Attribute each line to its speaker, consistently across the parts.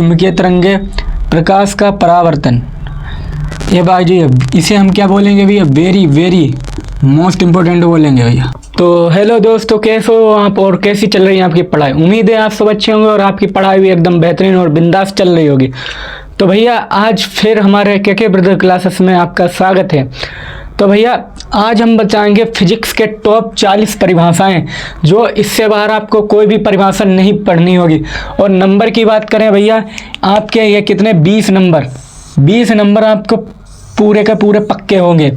Speaker 1: चुंबकीय तरंगे, प्रकाश का परावर्तन। ये बाजी इसे हम क्या बोलेंगे भैया, वेरी वेरी मोस्ट इम्पोर्टेंट बोलेंगे भैया। तो हेलो दोस्तों, कैसे हो आप और कैसी चल रही है आपकी पढ़ाई। उम्मीद है आप सब अच्छे होंगे और आपकी पढ़ाई भी एकदम बेहतरीन और बिंदास चल रही होगी। तो भैया आज फिर हमारे के ब्रदर क्लासेस में आपका स्वागत है। तो भैया आज हम बताएंगे फिजिक्स के टॉप 40 परिभाषाएं, जो इससे बाहर आपको कोई भी परिभाषा नहीं पढ़नी होगी। और नंबर की बात करें भैया, आपके ये कितने 20 नंबर आपको पूरे के पूरे पक्के होंगे।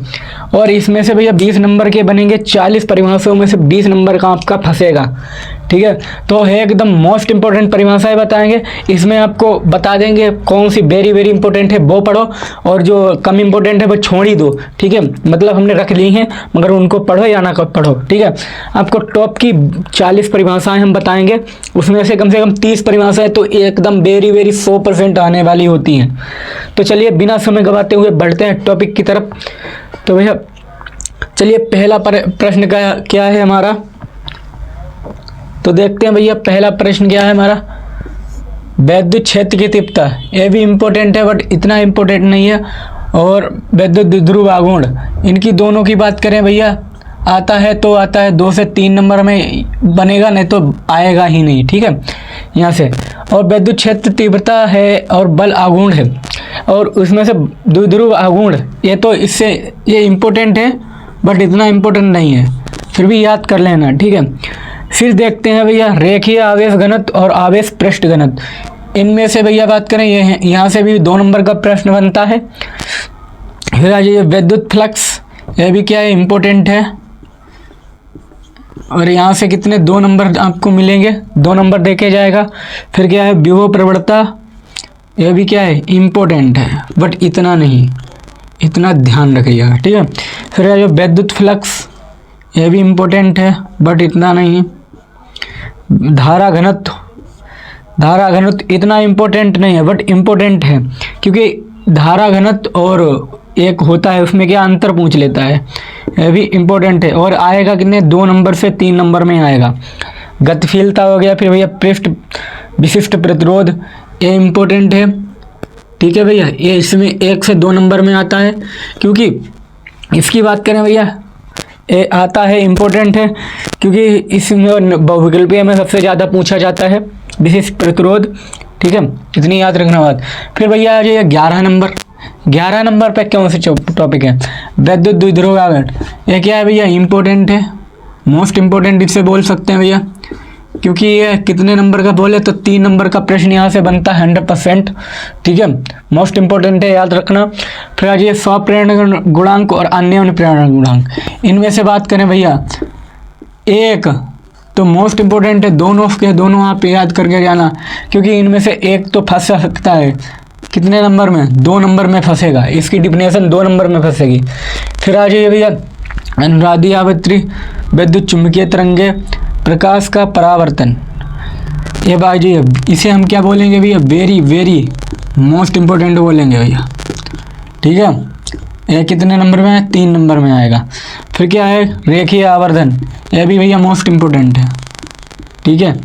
Speaker 1: और इसमें से भैया 20 नंबर के बनेंगे, 40 परिभाषाओं में से 20 नंबर का आपका फंसेगा। ठीक है, तो है एकदम मोस्ट इंपॉर्टेंट परिभाषाएं बताएंगे। इसमें आपको बता देंगे कौन सी वेरी वेरी इंपॉर्टेंट है वो पढ़ो, और जो कम इंपॉर्टेंट है वो छोड़ ही दो। ठीक है, मतलब हमने रख ली हैं मगर उनको पढ़ो या ना पढ़ो। ठीक है, आपको टॉप की 40 परिभाषाएं हम बताएंगे, उसमें से कम 30 परिभाषाएं तो एकदम वेरी वेरी 100% आने वाली होती हैं। तो चलिए बिना समय गवाते हुए बढ़ते हैं टॉपिक की तरफ। तो भैया चलिए पहला प्रश्न क्या है हमारा, तो देखते हैं भैया पहला प्रश्न क्या है हमारा। वैद्युत क्षेत्र की तीव्रता, ये भी इम्पोर्टेंट है बट इतना इम्पोर्टेंट नहीं है। और वैद्युत द्विध्रुव आघूर्ण, इनकी दोनों की बात करें भैया, आता है तो आता है 2 से 3 नंबर में बनेगा, नहीं तो आएगा ही नहीं। ठीक है, यहाँ से। और वैद्युत क्षेत्र तीव्रता है और बल आघूर्ण है, और उसमें से द्विध्रुव आघूर्ण, ये तो इससे ये इम्पोर्टेंट है बट इतना इम्पोर्टेंट नहीं है, फिर भी याद कर लेना। ठीक है, फिर देखते हैं भैया रेखीय आवेश घनत्व और आवेश पृष्ठ घनत्व। इनमें से भैया बात करें, ये यहाँ से भी 2 नंबर का प्रश्न बनता है। फिर आ जाइए विद्युत फ्लक्स, ये भी क्या है, इम्पोर्टेंट है। और यहाँ से कितने 2 नंबर आपको मिलेंगे, 2 नंबर देके जाएगा। फिर क्या है विभव प्रवणता, यह भी क्या है, इम्पोर्टेंट है बट इतना नहीं, इतना ध्यान रखिएगा। ठीक है, फिर है जो विद्युत फ्लक्स, यह भी इम्पोर्टेंट है बट इतना नहीं। धारा घनत्व इतना इम्पोर्टेंट नहीं है बट इम्पोर्टेंट है, क्योंकि धारा घनत्व और एक होता है उसमें क्या अंतर पूछ लेता है, यह भी इम्पोर्टेंट है। और आएगा कितने 2 नंबर से 3 नंबर में आएगा। गतिशीलता हो गया। फिर भैया पृष्ठ विशिष्ट प्रतिरोध, ये इम्पोर्टेंट है। ठीक है भैया, ये इसमें 1 से 2 नंबर में आता है, क्योंकि इसकी बात करें भैया ये आता है, इम्पोर्टेंट है, क्योंकि इसमें बहुविकल्पीय में सबसे ज़्यादा पूछा जाता है विशिष्ट प्रतिरोध। ठीक है, इतनी याद रखना बात। फिर भैया ये 11 नंबर पे कौन से टॉपिक है, वैद्युत द्विध्रुव आघूर्ण। ये क्या है भैया, इम्पोर्टेंट है, मोस्ट इम्पोर्टेंट इसे बोल सकते हैं भैया, क्योंकि ये कितने नंबर का बोले तो 3 नंबर का प्रश्न यहाँ से बनता है 100%। ठीक है, मोस्ट इम्पोर्टेंट है, याद रखना। फिर आ जाइए स्वप्रेरण गुणांक और अन्य प्रेरण गुणांक। इनमें से बात करें भैया, एक तो मोस्ट इम्पोर्टेंट है, दोनों आप याद करके जाना, क्योंकि इनमें से एक तो फंस सकता है कितने नंबर में, 2 नंबर में फंसेगा, इसकी डिफिनेशन 2 नंबर में फंसेगी। फिर आ जाइए भैया अनुनादी आवृत्ति, विद्युत चुंबकीय तरंगे, प्रकाश का परावर्तन। ये बाजी इसे हम क्या बोलेंगे भैया, वेरी वेरी मोस्ट इम्पोर्टेंट बोलेंगे भैया। ठीक है, ये कितने नंबर में है, 3 नंबर में आएगा। फिर क्या है रेखीय आवर्धन, यह भी भैया मोस्ट इम्पोर्टेंट है। ठीक है,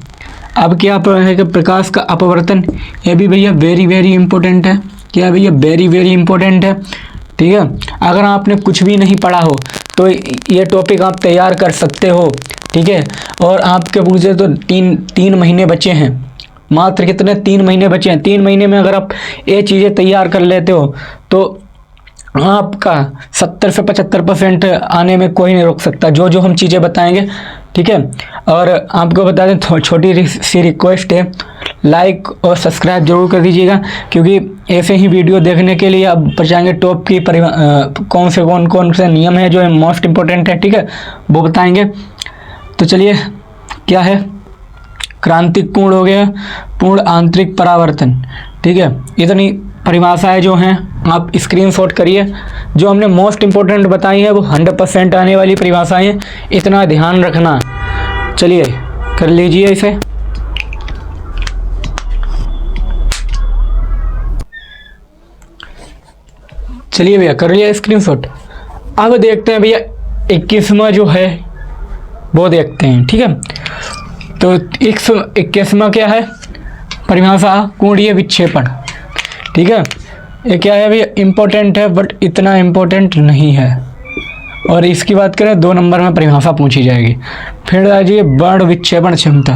Speaker 1: अब क्या है कि प्रकाश का अपवर्तन, यह भी भैया वेरी वेरी इंपॉर्टेंट है। क्या भैया, वेरी वेरी इंपॉर्टेंट है। ठीक है, अगर आपने कुछ भी नहीं पढ़ा हो तो ये टॉपिक आप तैयार कर सकते हो। ठीक है, और आपके पूछे तो 3 महीने बचे हैं, मात्र कितने 3 महीने बचे हैं। 3 महीने में अगर आप ये चीज़ें तैयार कर लेते हो तो आपका 70 से 75% आने में कोई नहीं रोक सकता, जो हम चीज़ें बताएंगे। ठीक है, और आपको बता दें छोटी सी रिक्वेस्ट है, लाइक और सब्सक्राइब जरूर कर दीजिएगा, क्योंकि ऐसे ही वीडियो देखने के लिए अब बचाएंगे टॉप की कौन से नियम है जो मोस्ट इम्पोर्टेंट है। ठीक है, वो बताएंगे। तो चलिए क्या है, क्रांतिक कोण हो गया, पूर्ण आंतरिक परावर्तन। ठीक है, इतनी परिभाषाएं जो हैं आप स्क्रीनशॉट करिए, जो हमने मोस्ट इम्पोर्टेंट बताई है वो 100% आने वाली परिभाषाएं हैं, इतना ध्यान रखना। चलिए कर लीजिए इसे। चलिए भैया कर लिया स्क्रीनशॉट। अब देखते हैं भैया 21वां जो है वो देखते हैं। ठीक है, तो 21वां क्या है, परिभाषा कोणीय विक्षेपण। ठीक है, ये क्या है भैया, इम्पोर्टेंट है बट इतना इम्पोर्टेंट नहीं है। और इसकी बात करें 2 नंबर में परिभाषा पूछी जाएगी। फिर आ जाइए बाण विक्षेपण क्षमता।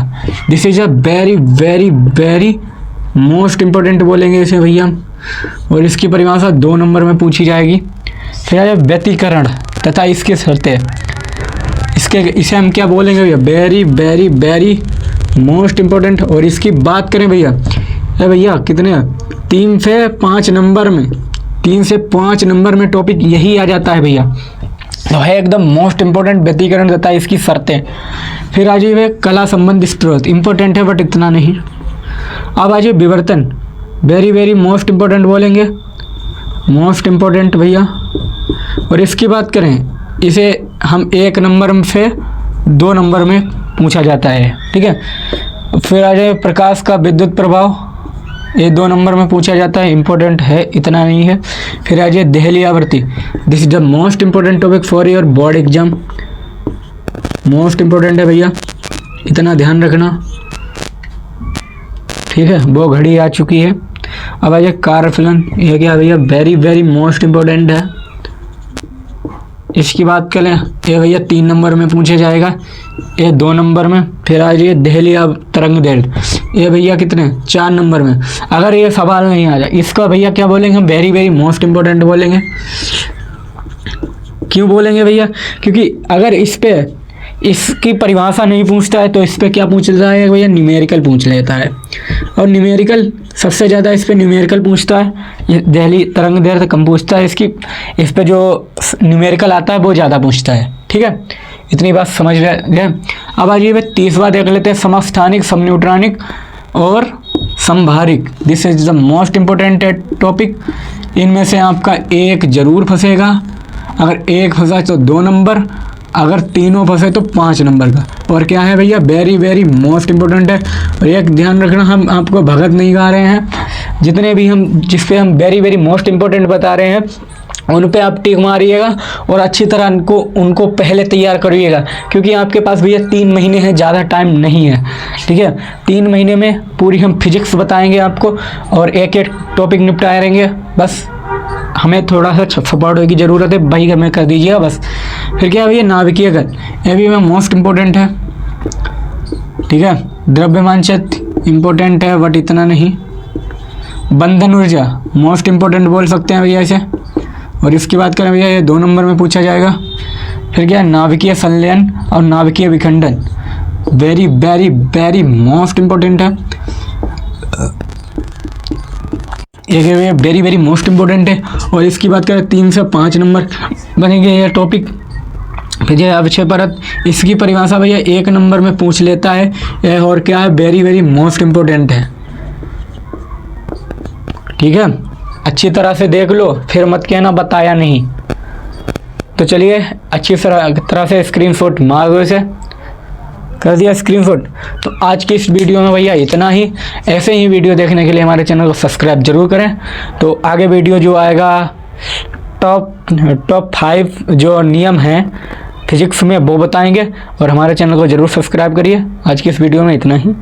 Speaker 1: This is a very very very most important बोलेंगे इसे भैया, और इसकी परिभाषा 2 नंबर में पूछी जाएगी। फिर आ जाए व्यतिकरण तथा इसकी शर्तें। इसे हम क्या बोलेंगे भैया, very very very most important. और इसकी बात करें भैया, भैया कितने 3 से 5 नंबर में, 3 से 5 नंबर में टॉपिक यही आ जाता है भैया, तो है एकदम मोस्ट इम्पोर्टेंट व्यतिकरण तथा इसकी शर्तें। फिर आ जाइए कला संबंधी स्रोत, इम्पोर्टेंट है बट इतना नहीं। अब आ जाइए विवर्तन, वेरी वेरी मोस्ट इम्पोर्टेंट बोलेंगे, मोस्ट इम्पोर्टेंट भैया। और इसकी बात करें, इसे हम 1 नंबर से 2 नंबर में पूछा जाता है। ठीक है, फिर आ जाए प्रकाश का विद्युत प्रभाव, ये 2 नंबर में पूछा जाता है, इम्पोर्टेंट है इतना नहीं है। फिर आ जाए देहली आवृत्ति, this is the most important topic for your board exam, most important है भैया, इतना ध्यान रखना। ठीक है, वो घड़ी आ चुकी है। अब आ जाए कार्यफलन, ये क्या भैया, वेरी वेरी मोस्ट इम्पोर्टेंट है। इसकी बात करें, ये भैया 3 नंबर में पूछा जाएगा, ये 2 नंबर में। फिर आ जाइए देहली तरंग दैर्घ्य, ये भैया कितने 4 नंबर में। अगर ये सवाल नहीं आ जाए, इसका भैया क्या बोलेंगे, हम वेरी वेरी मोस्ट इम्पोर्टेंट बोलेंगे। क्यों बोलेंगे भैया, क्योंकि अगर इस पे इसकी परिभाषा नहीं पूछता है तो इस पे क्या पूछ लेता है भैया, न्यूमेरिकल पूछ लेता है। और न्यूमेरिकल सबसे ज़्यादा इस पे न्यूमेरिकल पूछता है, ये देहली तरंग दैर्घ्य कम पूछता है, इसकी इस पे जो न्यूमेरिकल आता है वो ज़्यादा पूछता है। ठीक है, इतनी बात समझ गए। अब आ जाइए 30वां देख लेते हैं, समस्थानिक, समन्यूट्रॉनिक और संभारिक। This is the most important topic. इनमें से आपका एक जरूर फंसेगा, अगर एक फंसा तो 2 नंबर, अगर तीनों फंसे तो 5 नंबर का। और क्या है भैया, वेरी वेरी मोस्ट इम्पोर्टेंट है। और एक ध्यान रखना, हम आपको भगत नहीं गा रहे हैं, जितने भी हम जिस पे हम वेरी वेरी मोस्ट इम्पोर्टेंट बता रहे हैं उन पे आप टिक मारिएगा और अच्छी तरह उनको पहले तैयार करिएगा, क्योंकि आपके पास भैया 3 महीने हैं, ज़्यादा टाइम नहीं है। ठीक है, 3 महीने में पूरी हम फिजिक्स बताएंगे आपको और एक एक टॉपिक निपटाएंगे। बस हमें थोड़ा सा सपोर्ट की ज़रूरत है भाई, हमें कर दीजिएगा बस। फिर क्या भैया, नाभिकीय गति, ये भी हमें मोस्ट इम्पोर्टेंट है। ठीक है, द्रव्यमान क्षेत्र इम्पोर्टेंट है बट इतना नहीं। बंधन ऊर्जा मोस्ट इम्पोर्टेंट बोल सकते हैं भैया इसे। और इसकी बात करें भैया, ये 2 नंबर में पूछा जाएगा। फिर क्या, नाभिकीय संलयन और नाभिकीय विखंडन, very very very most important है। ये वेरी वेरी मोस्ट इम्पोर्टेंट है। और इसकी बात करें 3 से 5 नंबर बनेंगे ये टॉपिक। फिर ये अवक्षय परत, इसकी परिभाषा भैया 1 नंबर में पूछ लेता है। और क्या है, वेरी वेरी मोस्ट इम्पोर्टेंट है। ठीक है, अच्छी तरह से देख लो, फिर मत कहना बताया नहीं। तो चलिए अच्छी तरह से स्क्रीनशॉट मार दो, इसे कर दिया स्क्रीनशॉट। तो आज की इस वीडियो में भैया इतना ही। ऐसे ही वीडियो देखने के लिए हमारे चैनल को सब्सक्राइब जरूर करें। तो आगे वीडियो जो आएगा टॉप 5 जो नियम हैं फिजिक्स में वो बताएंगे, और हमारे चैनल को जरूर सब्सक्राइब करिए। आज की इस वीडियो में इतना ही।